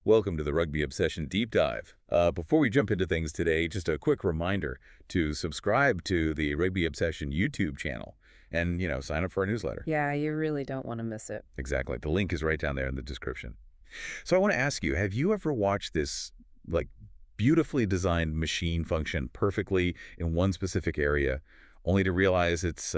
Welcome to the Rugby Obsession Deep Dive. Before we jump into things today, just a quick reminder to subscribe to the Rugby Obsession YouTube channel and, sign up for our newsletter. Yeah, you really don't want to miss it. Exactly. The link is right down there in the description. So I want to ask you, have you ever watched this, beautifully designed machine function perfectly in one specific area, only to realize it's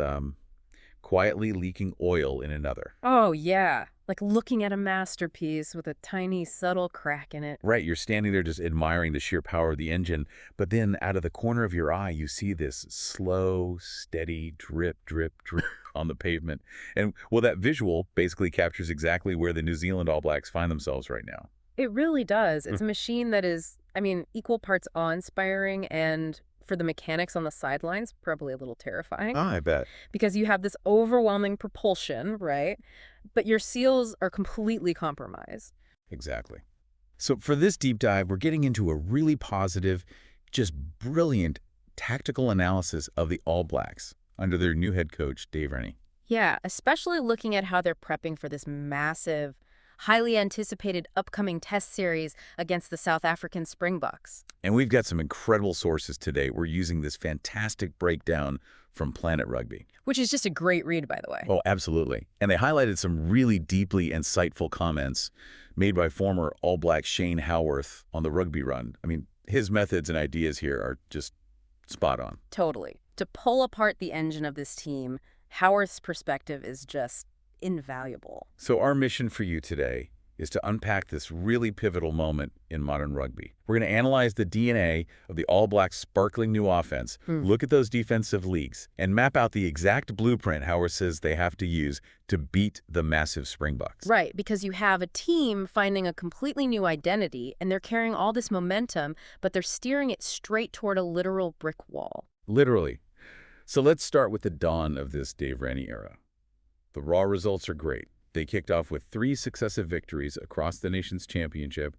quietly leaking oil in another? Oh, yeah. Like looking at a masterpiece with a tiny, subtle crack in it. Right, you're standing there just admiring the sheer power of the engine, but then out of the corner of your eye, you see this slow, steady drip, drip, drip on the pavement. And, well, that visual basically captures exactly where the New Zealand All Blacks find themselves right now. It really does. It's a machine that is, equal parts awe-inspiring and, for the mechanics on the sidelines, probably a little terrifying. Ah, I bet. Because you have this overwhelming propulsion, right? But your seals are completely compromised. Exactly. So for this deep dive, we're getting into a really positive, just brilliant tactical analysis of the All Blacks under their new head coach, Dave Rennie. Yeah, especially looking at how they're prepping for this massive, highly anticipated upcoming test series against the South African Springboks. And we've got some incredible sources today. We're using this fantastic breakdown from Planet Rugby. Which is just a great read, by the way. Oh, absolutely. And they highlighted some really deeply insightful comments made by former All Black Shane Howarth on the Rugby Run. His methods and ideas here are just spot on. Totally. To pull apart the engine of this team, Howarth's perspective is just invaluable. So our mission for you today is to unpack this really pivotal moment in modern rugby. We're going to analyze the DNA of the All Blacks' sparkling new offense, look at those defensive leaks, and map out the exact blueprint Howard says they have to use to beat the massive Springboks. Right, because you have a team finding a completely new identity, and they're carrying all this momentum, but they're steering it straight toward a literal brick wall. Literally. So let's start with the dawn of this Dave Rennie era. The raw results are great. They kicked off with 3 successive victories across the Nations Championship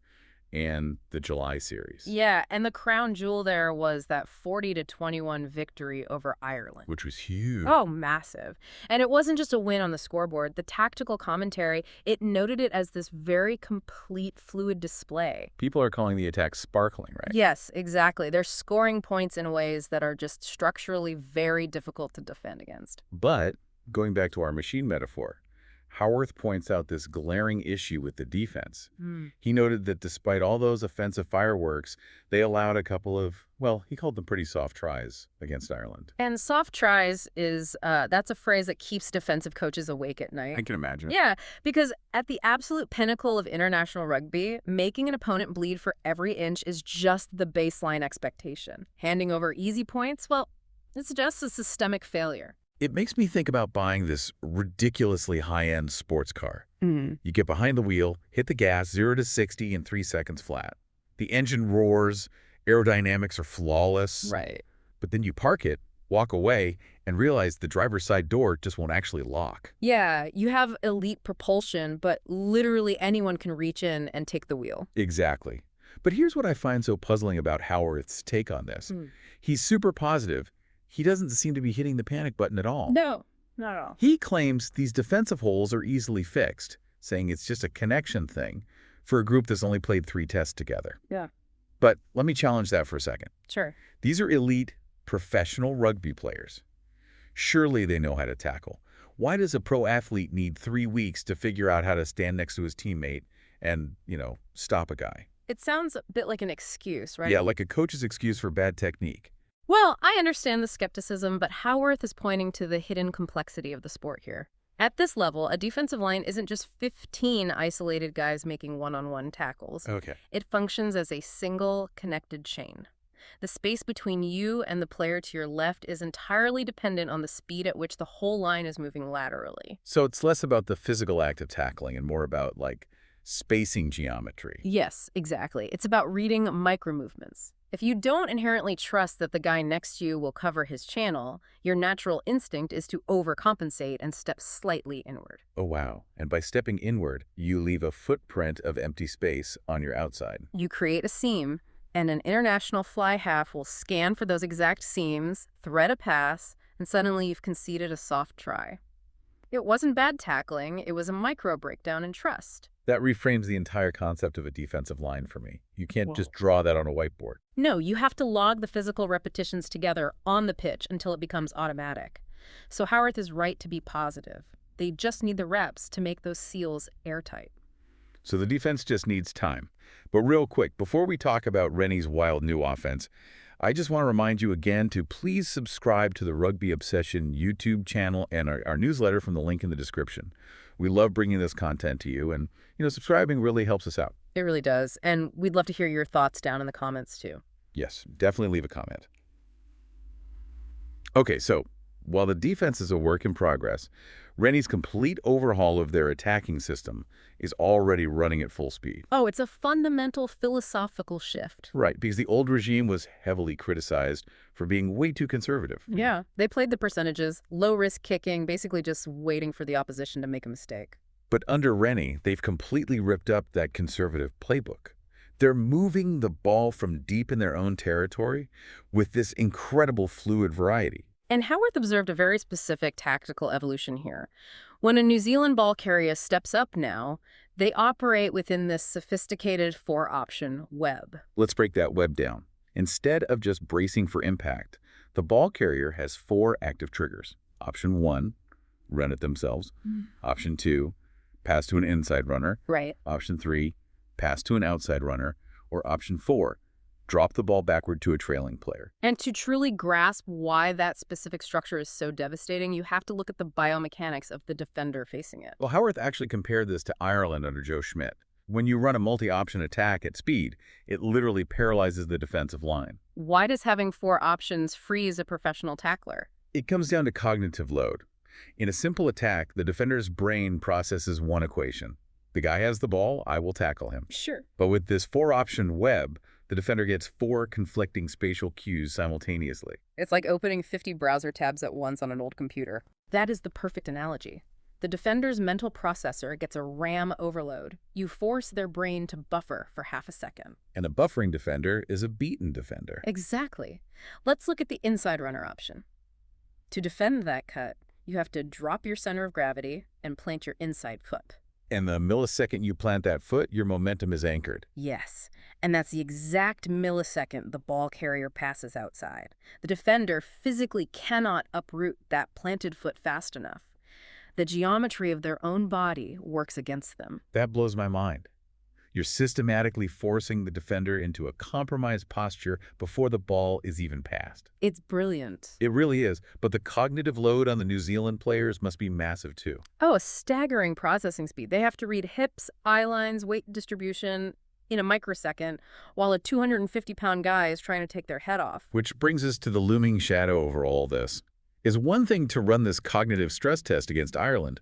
and the July series. Yeah, and the crown jewel there was that 40-21 victory over Ireland. Which was huge. Oh, massive. And it wasn't just a win on the scoreboard. The tactical commentary, it noted it as this very complete, fluid display. People are calling the attack sparkling, right? Yes, exactly. They're scoring points in ways that are just structurally very difficult to defend against. But, going back to our machine metaphor, Howarth points out this glaring issue with the defense. He noted that despite all those offensive fireworks, they allowed a couple of, he called them pretty soft tries against Ireland. And soft tries is, that's a phrase that keeps defensive coaches awake at night. I can imagine. Yeah, because at the absolute pinnacle of international rugby, making an opponent bleed for every inch is just the baseline expectation. Handing over easy points, it's just a systemic failure. It makes me think about buying this ridiculously high-end sports car. You get behind the wheel, hit the gas, 0 to 60 in 3 seconds flat. The engine roars, aerodynamics are flawless. Right. But then you park it, walk away, and realize the driver's side door just won't actually lock. Yeah, you have elite propulsion, but literally anyone can reach in and take the wheel. Exactly. But here's what I find so puzzling about Howarth's take on this. He's super positive. He doesn't seem to be hitting the panic button at all. No, not at all. He claims these defensive holes are easily fixed, saying it's just a connection thing for a group that's only played 3 tests together. Yeah. But let me challenge that for a second. Sure. These are elite, professional rugby players. Surely they know how to tackle. Why does a pro athlete need 3 weeks to figure out how to stand next to his teammate and, stop a guy? It sounds a bit like an excuse, right? Yeah, like a coach's excuse for bad technique. Well, I understand the skepticism, but Howarth is pointing to the hidden complexity of the sport here. At this level, a defensive line isn't just 15 isolated guys making one-on-one tackles. Okay. It functions as a single, connected chain. The space between you and the player to your left is entirely dependent on the speed at which the whole line is moving laterally. So it's less about the physical act of tackling and more about, spacing geometry. Yes, exactly. It's about reading micromovements. If you don't inherently trust that the guy next to you will cover his channel, your natural instinct is to overcompensate and step slightly inward. Oh, wow. And by stepping inward, you leave a footprint of empty space on your outside. You create a seam, and an international fly half will scan for those exact seams, thread a pass, and suddenly you've conceded a soft try. It wasn't bad tackling, it was a micro breakdown in trust. That reframes the entire concept of a defensive line for me. You can't Whoa. just draw that on a whiteboard. No, you have to log the physical repetitions together on the pitch until it becomes automatic. So Howarth is right to be positive. They just need the reps to make those seals airtight. So the defense just needs time. But real quick, before we talk about Rennie's wild new offense, I just want to remind you again to please subscribe to the Rugby Obsession YouTube channel and our newsletter from the link in the description. We love bringing this content to you, and subscribing really helps us out. It really does, and we'd love to hear your thoughts down in the comments too. Yes, definitely leave a comment. Okay, so while the defense is a work in progress, Rennie's complete overhaul of their attacking system is already running at full speed. Oh, it's a fundamental philosophical shift. Right, because the old regime was heavily criticized for being way too conservative. Yeah, they played the percentages, low-risk kicking, basically just waiting for the opposition to make a mistake. But under Rennie, they've completely ripped up that conservative playbook. They're moving the ball from deep in their own territory with this incredible fluid variety. And Howarth observed a very specific tactical evolution here. When a New Zealand ball carrier steps up now, they operate within this sophisticated four-option web. Let's break that web down. Instead of just bracing for impact, the ball carrier has 4 active triggers. Option 1, run it themselves. Option 2, pass to an inside runner. Right. Option 3, pass to an outside runner. Or option 4, drop the ball backward to a trailing player. And to truly grasp why that specific structure is so devastating, you have to look at the biomechanics of the defender facing it. Well, Howarth actually compared this to Ireland under Joe Schmidt. When you run a multi-option attack at speed, it literally paralyzes the defensive line. Why does having 4 options freeze a professional tackler? It comes down to cognitive load. In a simple attack, the defender's brain processes one equation. The guy has the ball, I will tackle him. Sure. But with this 4-option web, the defender gets 4 conflicting spatial cues simultaneously. It's like opening 50 browser tabs at once on an old computer. That is the perfect analogy. The defender's mental processor gets a RAM overload. You force their brain to buffer for half a second. And a buffering defender is a beaten defender. Exactly. Let's look at the inside runner option. To defend that cut, you have to drop your center of gravity and plant your inside foot. And the millisecond you plant that foot, your momentum is anchored. Yes, and that's the exact millisecond the ball carrier passes outside. The defender physically cannot uproot that planted foot fast enough. The geometry of their own body works against them. That blows my mind. You're systematically forcing the defender into a compromised posture before the ball is even passed. It's brilliant. It really is, but the cognitive load on the New Zealand players must be massive too. Oh, a staggering processing speed. They have to read hips, eye lines, weight distribution in a microsecond, while a 250-pound guy is trying to take their head off. Which brings us to the looming shadow over all this. It's one thing to run this cognitive stress test against Ireland.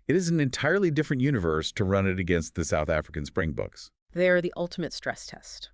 It is an entirely different universe to run it against the South African Springboks. They're the ultimate stress test.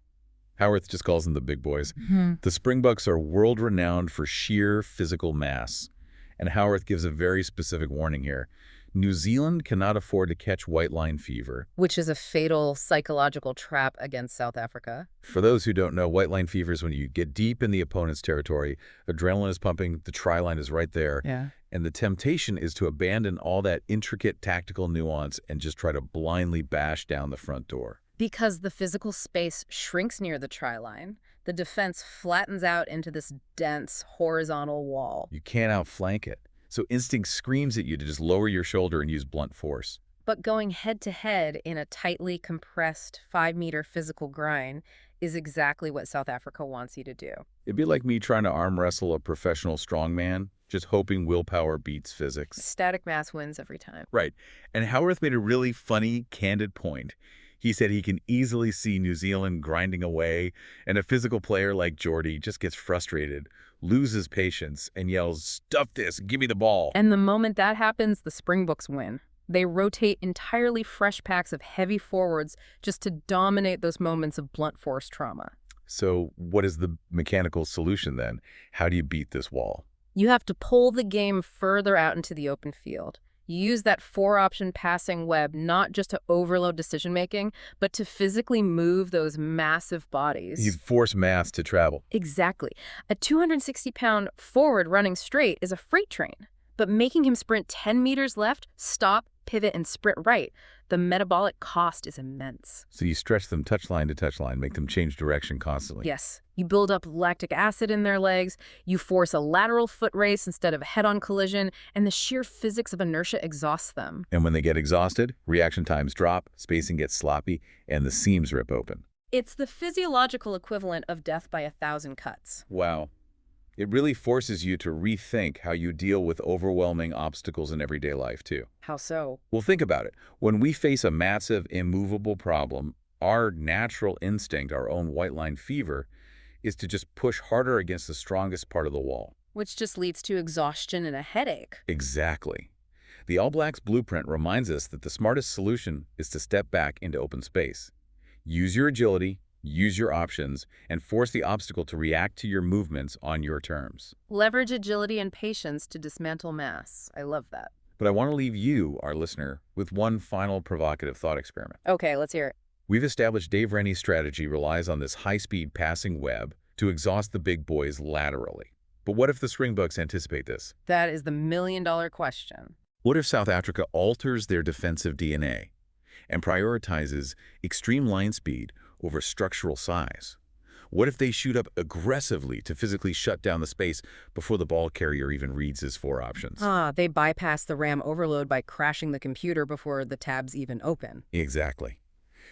Howarth just calls them the big boys. The Springboks are world-renowned for sheer physical mass. And Howarth gives a very specific warning here. New Zealand cannot afford to catch white line fever. Which is a fatal psychological trap against South Africa. For those who don't know, white line fever is when you get deep in the opponent's territory, adrenaline is pumping, the try line is right there. Yeah. And the temptation is to abandon all that intricate tactical nuance and just try to blindly bash down the front door. Because the physical space shrinks near the try line, the defense flattens out into this dense horizontal wall. You can't outflank it. So instinct screams at you to just lower your shoulder and use blunt force. But going head-to-head in a tightly compressed 5-meter physical grind is exactly what South Africa wants you to do. It'd be like me trying to arm wrestle a professional strongman, just hoping willpower beats physics. Static mass wins every time. Right. And Howarth made a really funny, candid point. He said he can easily see New Zealand grinding away, and a physical player like Geordie just gets frustrated, loses patience, and yells, "Stuff this, give me the ball." And the moment that happens, the Springboks win. They rotate entirely fresh packs of heavy forwards just to dominate those moments of blunt force trauma. So what is the mechanical solution then? How do you beat this wall? You have to pull the game further out into the open field. You use that 4-option passing web not just to overload decision-making, but to physically move those massive bodies. You force mass to travel. Exactly. A 260-pound forward running straight is a freight train. But making him sprint 10 meters left, stop, pivot, and sprint right, the metabolic cost is immense. So you stretch them touchline to touchline, make them change direction constantly. Yes. You build up lactic acid in their legs, you force a lateral foot race instead of a head-on collision, and the sheer physics of inertia exhausts them. And when they get exhausted, reaction times drop, spacing gets sloppy, and the seams rip open. It's the physiological equivalent of death by 1,000 cuts. Wow. It really forces you to rethink how you deal with overwhelming obstacles in everyday life, too. How so? Well, think about it. When we face a massive, immovable problem, our natural instinct, our own white line fever, is to just push harder against the strongest part of the wall. Which just leads to exhaustion and a headache. Exactly. The All Blacks blueprint reminds us that the smartest solution is to step back into open space. Use your agility, use your options, and force the obstacle to react to your movements on your terms. Leverage agility and patience to dismantle mass. I love that. But I want to leave you, our listener, with one final provocative thought experiment. Okay, let's hear it. We've established Dave Rennie's strategy relies on this high-speed passing web to exhaust the big boys laterally. But what if the Springboks anticipate this? That is the million-dollar question. What if South Africa alters their defensive DNA and prioritizes extreme line speed over structural size? What if they shoot up aggressively to physically shut down the space before the ball carrier even reads his four options? They bypass the RAM overload by crashing the computer before the tabs even open. Exactly.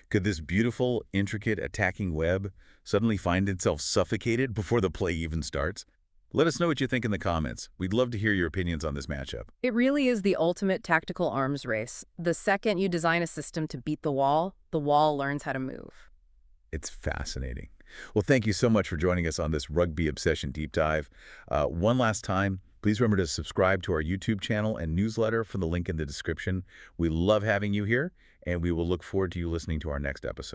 Could this beautiful, intricate attacking web suddenly find itself suffocated before the play even starts? Let us know what you think in the comments. We'd love to hear your opinions on this matchup. It really is the ultimate tactical arms race. The second you design a system to beat the wall learns how to move. It's fascinating. Well, thank you so much for joining us on this Rugby Obsession Deep Dive. One last time, please remember to subscribe to our YouTube channel and newsletter from the link in the description. We love having you here, and we will look forward to you listening to our next episode.